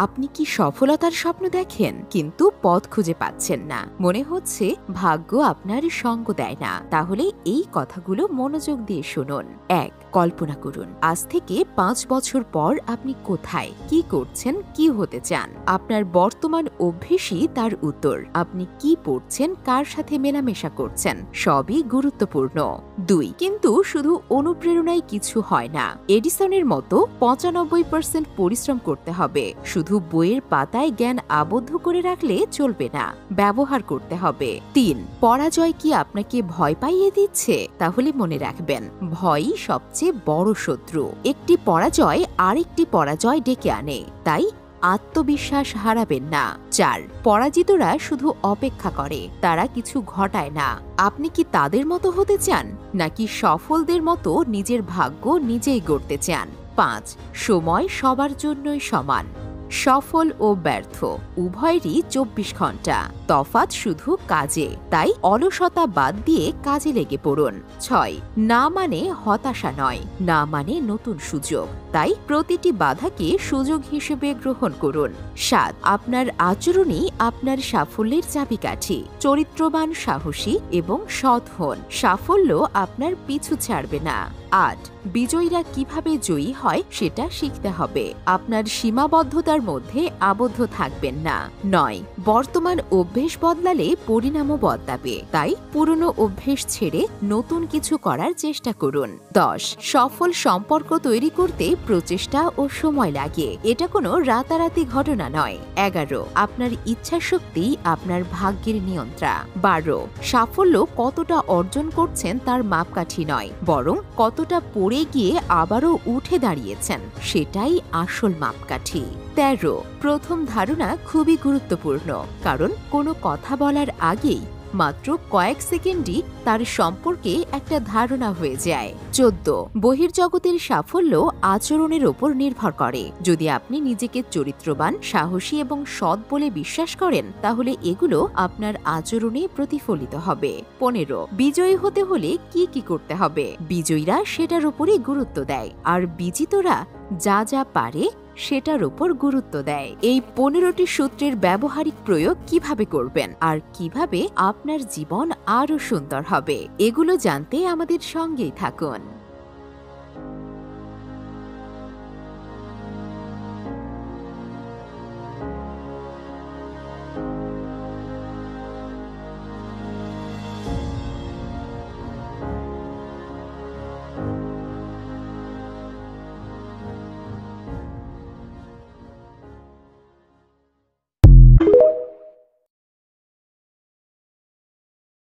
আপনি কি সফলতার স্বপ্ন দেখেন কিন্তু পথ খুঁজে পাচ্ছেন না? মনে হচ্ছে ভাগ্য আপনার সঙ্গ দেয় না? তাহলে এই কথাগুলো মনোযোগ দিয়ে শুনুন। ১. কল্পনা করুন, আজ থেকে ৫ বছর পর আপনি কোথায়, কি করছেন, কি হতে চান। আপনার বর্তমান অভ্যেসই তার উত্তর। আপনি কি পড়ছেন, কার সাথে মেলামেশা করছেন, সবই গুরুত্বপূর্ণ। ২. কিন্তু শুধু অনুপ্রেরণায় কিছু হয় না। এডিসনের মতো ৯৫% পরিশ্রম করতে হবে। শুধু বইয়ের পাতায় জ্ঞান আবদ্ধ করে রাখলে চলবে না, ব্যবহার করতে হবে। ৩. পরাজয় কি আপনাকে ভয় পাইয়ে দিচ্ছে? তাহলে মনে রাখবেন, ভয়ই সবচেয়ে বড় শত্রু। একটি পরাজয় আরেকটি পরাজয় ডেকে আনে, তাই আত্মবিশ্বাস হারাবেন না। ৪. পরাজিতরা শুধু অপেক্ষা করে, তারা কিছু ঘটায় না। আপনি কি তাদের মতো হতে চান, নাকি সফলদের মতো নিজের ভাগ্য নিজেই গড়তে চান? ৫. সময় সবার জন্যই সমান। সফল ও ব্যর্থ উভয়েরই ২৪ ঘন্টা, তফাৎ শুধু কাজে। তাই অলসতা বাদ দিয়ে কাজে লেগে পড়ুন। ৬. না মানে হতাশা নয়, না মানে নতুন সুযোগ। তাই প্রতিটি বাধাকে সুযোগ হিসেবে গ্রহণ করুন। ৭. আপনার আচরণই আপনার সাফল্যের চাবিকাঠি। চরিত্রবান, সাহসী এবং সৎ হন, সাফল্য আপনার পিছু ছাড়বে না। ৮. বিজয়ীরা কিভাবে জয়ী হয় সেটা শিখতে হবে, আপনার সীমাবদ্ধতার মধ্যে আবদ্ধ থাকবেন না। ৯. বর্তমান অভ্যেস বদলালে পরিণামও বদলাবে, তাই পুরনো অভ্যেস ছেড়ে নতুন কিছু করার চেষ্টা করুন। ১০. সফল সম্পর্ক তৈরি করতে প্রচেষ্টা ও সময় লাগে, এটা কোনো রাতারাতি ঘটনা নয়। ১১. আপনার ইচ্ছাশক্তি আপনার ভাগ্যের নিয়ন্ত্রণ। ১২. সাফল্য কতটা অর্জন করছেন তার মাপকাঠি নয়, বরং কতটা পড়ে গিয়ে আবারও উঠে দাঁড়িয়েছেন, সেটাই আসল মাপকাঠি। ১৩. প্রথম ধারণা খুবই গুরুত্বপূর্ণ, কারণ কোনো কথা বলার আগেই মাত্র কয়েক সেকেন্ডই তার সম্পর্কে একটা ধারণা হয়ে যায়। ১৪. বহির্জগতের সাফল্য আচরণের ওপর নির্ভর করে। যদি আপনি নিজেকে চরিত্রবান, সাহসী এবং সৎ বলে বিশ্বাস করেন, তাহলে এগুলো আপনার আচরণে প্রতিফলিত হবে। ১৫. বিজয়ী হতে হলে কি কি করতে হবে? বিজয়ীরা সেটার উপরই গুরুত্ব দেয়, আর বিজিতরা যা যা পারে সেটার উপর গুরুত্ব দেয়। এই ১৫টি সূত্রের ব্যবহারিক প্রয়োগ কিভাবে করবেন আর কিভাবে আপনার জীবন আরো সুন্দর হবে, এগুলো জানতে আমাদের সঙ্গেই থাকুন।